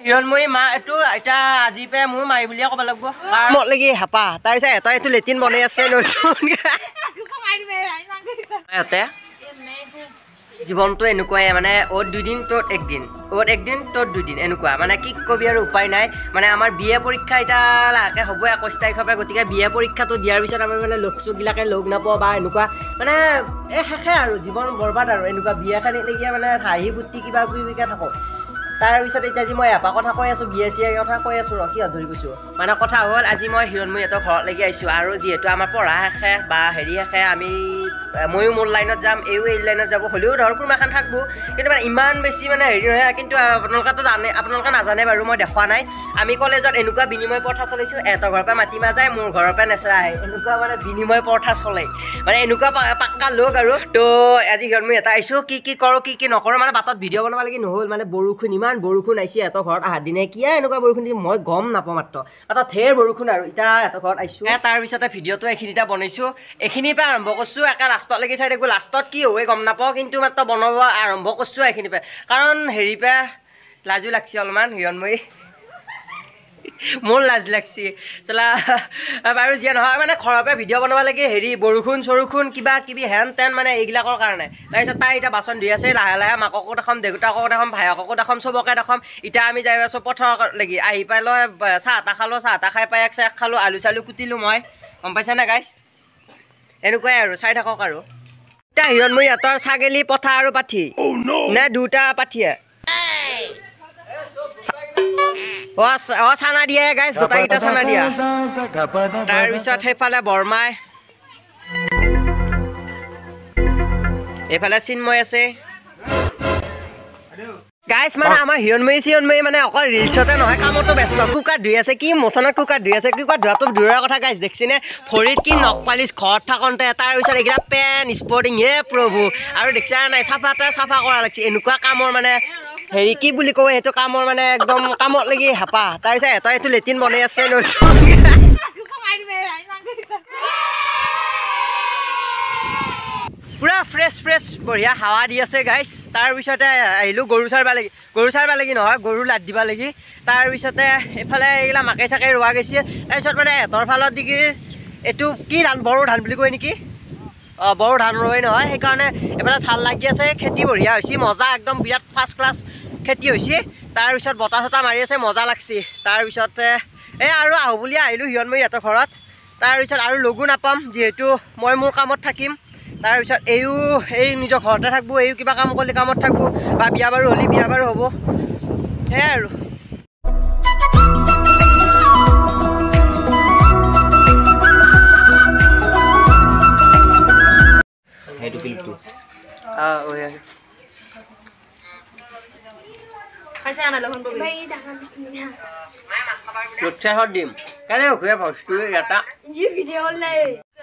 হিৰণময়ী মা এইটো এটা আজি পে মোৰ মাই বুলিয়ে ক'ব লাগিব মোক লাগি হাপা তাৰপিছত এটা এইটো লেট্ৰিন বনাই আছে নতুনতে জীৱনটো এনেকুৱাই মানে অ'ত 2 দিন ত'ত 1 দিন অ'ত 1 দিন ত'ত 2 দিন এনেকুৱা মানে কি কবি আৰু উপায় নাই মানে আমাৰ বিএ পৰীক্ষা এটা লাহে হ'ব 21 তাৰিখৰ পৰা গতিকে বিএ পৰীক্ষাটো দিয়াৰ পিছত আমি মানে লগ-চগবিলাকে লগ নাপাওঁ বা এনেকুৱা মানে শেষে আৰু জীৱন বৰবাদ আৰু এনেকুৱা বিয়াখানি লাগি মানে হাঁহি ফূৰ্তি কিবা কিবিকে থাকোঁ তাৰপিছত এতিয়া আজি মই এপা কথা কৈ আছোঁ বিএ চিএৰ কথা কৈ আছোঁ ৰ কি ধৰি কৈছোঁ মানে কথা হ'ল আজি মই হিৰণময়ীহঁতৰ ঘৰত লাগি আহিছোঁ আৰু যিহেতু আমাৰ পঢ়া শেষে বা হেৰি শেষে আমি ময়ো মোৰ লাইনত যাম এইও এই লাইনত যাব হ'লেও ধৰ কোনোবাখন থাকবোঁ কিন্তু মানে ইমান বেছি মানে হেৰি নহয় কিন্তু আপোনালোকেতো জানে আপোনালোকে নাজানে বাৰু মই দেখুৱা নাই আমি কলেজত এনেকুৱা বিনিময় প্ৰথা চলাইছোঁ এহঁতৰ ঘৰৰ পৰা মাতি মাজায় মোৰ ঘৰৰ পৰা নেচৰা আহে এনেকুৱা মানে বিনিময় প্ৰথা চলে মানে এনেকুৱা পাক্কা লগ আৰু তো আজি হিৰণময়ী এটা আহিছোঁ কি কৰোঁ কি নকৰোঁ মানে বাটত ভিডিঅ' বনাব লাগি নহ'ল মানে বৰষুণ ইমান বৰষুণ আহিছে এহঁতৰ ঘৰত অহাৰ দিনে কিয় এনেকুৱা বৰষুণ দিছে মই গম নাপাওঁ মাত্ৰ ঢেৰ বৰষুণ আৰু এতিয়া এহঁতৰ ঘৰত আহিছোঁ তাৰপিছতে ভিডিঅ'টো এইখিনিতে বনাইছোঁ এইখিনিৰ পৰা আৰম্ভ কৰিছোঁ একে লাষ্টলৈকে চাই থাকোঁ লাষ্টত কি হয় গম নাপাওঁ কিন্তু মাত্ৰ বনাব আৰম্ভ কৰিছোঁ এইখিনিৰ পৰা কাৰণ হেৰি পৰা লাজো লাগছে অলপমান হিৰণময়ী মোৰ লাজ লাগছে চলা বাৰু যিয়ে নহয় মানে ঘৰৰ পৰা ভিডিঅ' বনাব লাগে হেৰি বৰষুণ কিবা কিবি হেন তেন মানে এইবিলাকৰ কাৰণে তাৰপিছত তাই এতিয়া বাচন ধুই আছে লাহে লাহে মাককো দেখাম দেউতাকো দেখাম ভায়েককো দেখাম চবকে দেখাম এতিয়া আমি যাই আছোঁ পথাৰৰ লাগি আহি পাই লৈ চাহ তাহ খালোঁ চাহ তাহ খাই পাই এক চেক খালোঁ আলু চালু কুটিলোঁ মই গম পাইছেনে গাইছ এনেকুৱাই আৰু চাই থাকক আৰু এতিয়া হিৰণময়ীহঁতৰ ছাগলী পঠা আৰু পাঠি নে দুটা পাঠিয়ে চানা দিয়ে গাইছ গোটাইকেইটা চানা দিয়া তাৰপিছত সেইফালে বৰমাই এইফালে চিন্ময় আছে গাইছ মানে আমাৰ হিৰণময়ী মানে অকল ৰিলছতে নহয় কামতো ব্যস্ত কুকাৰ ধুই আছে কি মোচনত কুকাৰ ধুই আছে কুকাৰ ধোৱাটো দূৰৰ কথা গাইছ দেখিছেনে ভৰিত কি নখ পালিচ ঘৰত থাকোঁতে তাৰপিছত এইকেইটা পেণ্ট স্পৰ্টিং হে প্ৰভু আৰু দেখিছা নাই চাফা কৰা লাগিছে এনেকুৱা কামৰ মানে হেৰি কি বুলি কয় সেইটো কামৰ মানে একদম কামত লাগি হাপা তাৰপিছত এটা এইটো লেট্ৰিন বনাই আছে পুৰা ফ্ৰেছ বঢ়িয়া হাৱা দি আছে গাইছ তাৰপিছতে আহিলোঁ গৰু চাৰবা লাগি নহয় গৰু লাদ দিবা লাগি তাৰপিছতে এইফালে এইগিলা মাকে চাকে ৰোৱা গৈছে তাৰপিছত মানে এহঁতৰ ফালত দিগিৰ এইটো কি ধান বড়ো ধান বুলি কয় নেকি বড়ো ধান ৰোৱে নহয় সেইকাৰণে এইফালে ধান লাগি আছে খেতি বঢ়িয়া হৈছে মজা একদম বিৰাট ফাৰ্ষ্ট ক্লাছ খেতি হৈছে তাৰপিছত বতাহ চতাহ মাৰি আছে মজা লাগছে তাৰপিছতে এই আৰু আহোঁ বুলি আহিলোঁ হিৰণময়ীহঁতৰ ঘৰত তাৰপিছত আৰু লগো নাপাম যিহেতু মই মোৰ কামত থাকিম তাৰপিছত এই নিজৰ ঘৰতে থাকব এই কিবা কাম কৰিলে কামত থাকব বা বিয়া বাৰু হ'লে বিয়া বাৰু হ'ব সেয়াই আৰু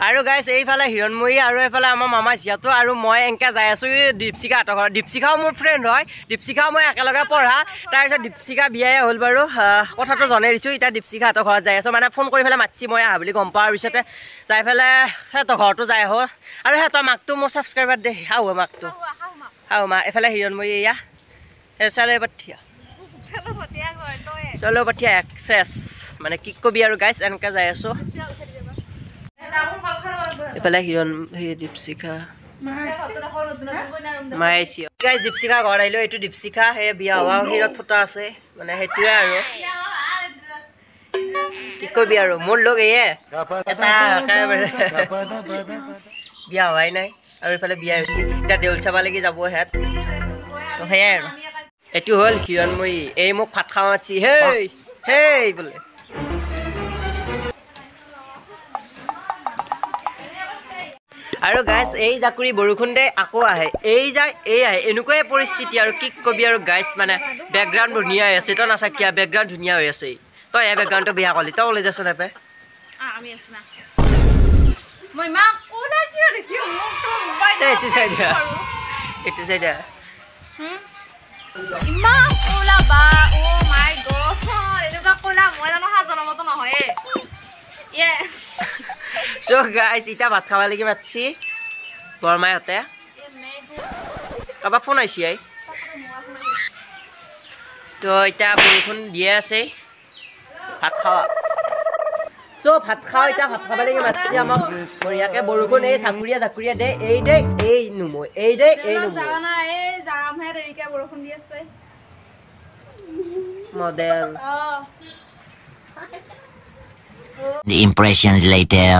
আৰু গাইছ এইফালে হিৰণময়ী আৰু এইফালে আমাৰ মামা জীয়াটো আৰু মই এনেকৈ যাই আছোঁ দীপশিখাহঁতৰ ঘৰত দীপশিখাও মোৰ ফ্ৰেণ্ড হয় দীপশিখাও মই একেলগে পঢ়া তাৰপিছত দীপশিখা বিয়াই হ'ল বাৰু কথাটো জনাই দিছোঁ এতিয়া দীপশিখাহঁতৰ ঘৰত যাই আছোঁ মানে ফোন কৰি পেলাই মাতছি মই আহা বুলি গম পাওঁ পিছতে যাই পেলাই সিহঁতৰ ঘৰতো যাই আহোঁ আৰু সিহঁতৰ মাকটো মোৰ ছাবস্ক্ৰাইবাৰ দে শাহু মাকটো শাহু মা এইফালে হিৰণময়ী এয়া চলো পাঠিয়া এক্সেছ মানে কি কবি আৰু গাইছ এনেকৈ যাই আছোঁ এইফালে দীপশিখা মাইছি গাইছ দীপশিখা ঘৰ আহিলোঁ এইটো দীপশিখা সেই বিয়া হোৱা হিৰত ফটো আছে মানে সেইটোৱে আৰু কি কবি আৰু মোৰ লগ এয়ে এটা বিয়া হোৱাই নাই আৰু এইফালে বিয়া হৈছে এতিয়া দেউল চাব লাগি যাব হেঁত তো সেয়াই আৰু এইটো হ'ল হিৰণময়ী এই মোক ভাত খাওঁ মাতছি হেই বোলে আৰু গাইছ এই জাকুৰি বৰষুণ দে আকৌ আহে এই যায় এই আহে এনেকুৱাই পৰিস্থিতি আৰু কি কবি আৰু গাইছ মানে বেকগ্ৰাউণ্ড ধুনীয়া হৈ আছে তই নাচাকিয়া বেকগ্ৰাউণ্ড ধুনীয়া হৈ আছে তই এই বেকগ্ৰাউণ্ডটো বেয়া কৰিলি তই ওলাই যাচোন এপে এইটো চাই দিয়া So guys, kita ভাত খাব লাগি মাতছি বৰমাইহঁতে কাৰোবাক ফোন আহিছে তো এতিয়া বৰষুণ দিয়ে আছে ভাত খাওয়া সো ভাত খাও এতিয়া ভাত খাবলৈ মাতিছে আমাক বঢ়িয়াকে বৰষুণ এই চাকুৰিয়া দে এই নুমো এই যাও না এই যাম হে দেৰিকে বৰষুণ দি আছে model The impressions later.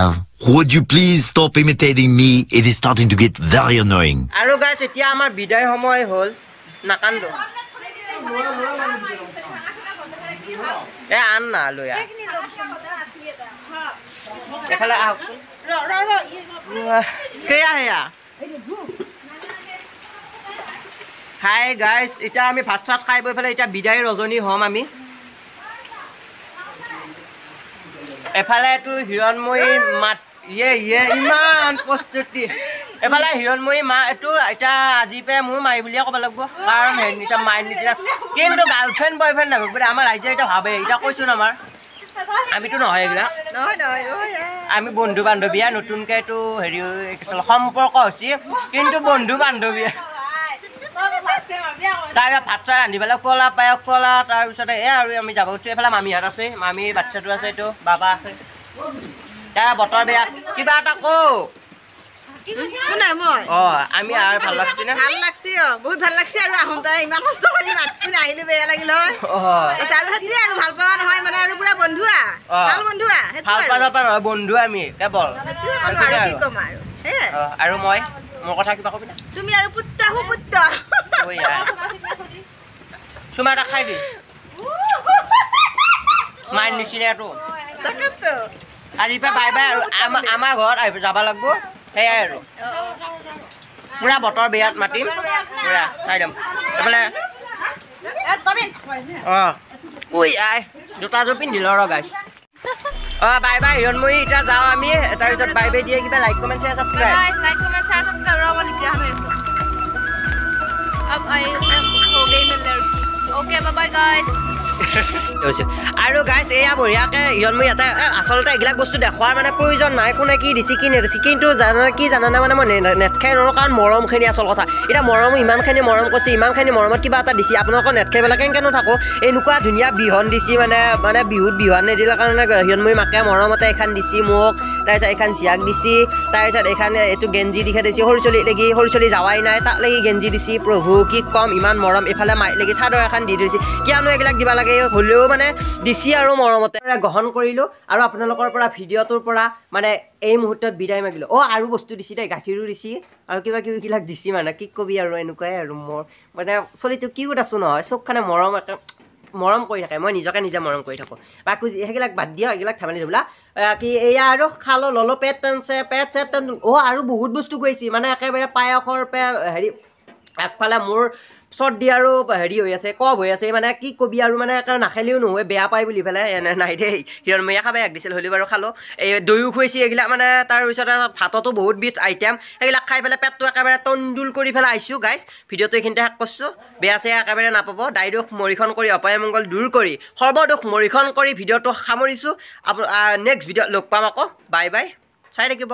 Would you please stop imitating me? It is starting to get very annoying. আৰু গাইস এতিয়া আমাৰ বিদায় সময় হ'ল নাকান্দো এ আন না লয়া এফালে আহকচোন কেয়া হেয়া হাই গাইস এতিয়া আমি ভাত চাত খাই বৈ ফেলে এতিয়া বিদায় ৰজনী হম আমি এফালে তো হিৰণময়ী মাত ইমান প্ৰস্তুতি এফালে হিৰণময়ী মা এইটো এতিয়া আজি পে মোৰ মাই বুলিয়ে ক'ব লাগিব কাৰণ হেৰি নিচিনা মাইৰ নিচিনা কিন্তু গাৰ্লফ্ৰেণ্ড বয়ফ্ৰেণ্ড নাভাবে আমাৰ ৰাইজে এতিয়া ভাবে এতিয়া কৈছোন আমাৰ আমিতো নহয় এইবিলাক আমি বন্ধু বান্ধৱীয়া নতুনকৈ এইটো হেৰি সম্পৰ্ক হৈছে কিন্তু বন্ধু বান্ধৱীয়া তাৰ ভাত চাত ৰান্ধি পেলাই খোৱালা পায়স খোৱালা তাৰপিছতে আৰু আমি যাব খুজিছোঁ এইফালে মামীহঁত আছে মামী বাচ্ছাটো আছে এইটো বাবা আছে তাৰ বতৰ বেয়া কিবা এটা কওঁ আমি আৰু ভাল লাগছে না ভাল লাগছে বহুত ভাল লাগছে আৰু আহোঁতে ইমান কষ্ট কৰি মাতিছিল আহিলে বেয়া লাগিল আৰু সেইটোৱে আৰু ভাল পোৱা নহয় মানে আৰু পুৰা বন্ধুৱা ভাল বন্ধুৱা ভাল পোৱা নহয় বন্ধু আমি কেৱল কি ক'ম আৰু মই মোৰ কথা কিবা কবি না তুমি আৰু পুত্ত সুপুত্ত চুমা এটা খাই দি মাইৰ নিচিনাটো আজিৰ পৰা বাই বাই আৰু আমাৰ ঘৰত আহিব যাব লাগিব সেয়াই আৰু পুৰা বতৰ বেয়াত মাতিম পুৰা চাই দিম এইফালে জোতাযোৰ পিন্ধিলোঁ ৰ গাইছ বাই বাই হিৰণময়ী এতিয়া যাওঁ আমি তাৰপিছত বাই বাই দিয়ে কিবা like comment share subscribe like comment share subscribe और वाली वीडियो हमें अब हो गई मैं लड़की ओके बाय बाय गाइस আৰু গাইছ এয়া বঢ়িয়াকৈ হিৰণময়ী এটা আচলতে এইবিলাক বস্তু দেখুৱাৰ মানে প্ৰয়োজন নাই কোনে কি দিছে কি নেদিছে কিন্তু জানানে মানে মই নেট খাই নোৱাৰোঁ কাৰণ মৰমখিনি আচল কথা এতিয়া মৰম ইমানখিনি মৰম কৰিছে ইমানখিনি মৰমত কিবা এটা দিছে আপোনালোকৰ নেট খাই পেলাই কেনেকৈ থাকোঁ এনেকুৱা ধুনীয়া বিহুৱান দিছে মানে বিহুত বিহুৱান নিদিলে কাৰণে হিৰণময়ী মাকে মৰমতে এখন দিছে মোক তাৰপিছত এখন জীয়াক দিছে তাৰপিছত এইখানে এইটো গেঞ্জি দিখে দিছে সৰু চলি যাৱাই নাই তাক লাগি গেঞ্জি দিছে প্ৰভু কি কম ইমান মৰম এইফালে মাইক লাগি চাদৰ এখন দি থৈছে কিয়নো এইবিলাক দিব লাগে হ'লেও মানে দিছি আৰু মৰমতে গ্ৰহণ কৰিলোঁ আৰু আপোনালোকৰ পৰা ভিডিঅ'টোৰ পৰা মানে এই মুহূৰ্তত বিদায় মাগিলোঁ আৰু বস্তু দিছে দেই গাখীৰো দিছে আৰু কিবা কিবিবিলাক দিছে মানে কি কবি আৰু এনেকুৱাই আৰু মোৰ মানে চলিটো কিউট আছোঁ নহয় চবখানে মৰম কৰি থাকে মই নিজকে নিজে মৰম কৰি থাকোঁ বাকী সেইবিলাক বাদ দিয়া এইবিলাক ধেমালি ধৰিলা কি এয়া আৰু খালোঁ ল'লোঁ পেট চেট আৰু বহুত বস্তু কৰিছে মানে একেবাৰে পায়সৰ হেৰি একফালে মোৰ চৰ্দি আৰু হেৰি হৈ আছে কফ হৈ আছে মানে কি কবি আৰু মানে নাখালেও নহয় বেয়া পায় বুলি পেলাই এনে নাই দেই হিৰণময়ীয়ে খাব এক দিছিল হ'লেও বাৰু খালোঁ এই দৈও খুৱাইছে এইবিলাক মানে তাৰপিছতে ভাততো বহুত বিধ আইটেম সেইবিলাক খাই পেলাই পেটটো একেবাৰে তন্দুল কৰি পেলাই আহিছোঁ গাইছ ভিডিঅ'টো এইখিনিতে শেষ কৰিছোঁ বেয়া চেয়া একেবাৰে নাপাব দায়দোষ মৰিখন কৰি অপায় মংগল দূৰ কৰি সৰ্বদোষ মৰিখন কৰি ভিডিঅ'টো সামৰিছোঁ নেক্সট ভিডিঅ'ত লগ পাম আকৌ বাই বাই চাই থাকিব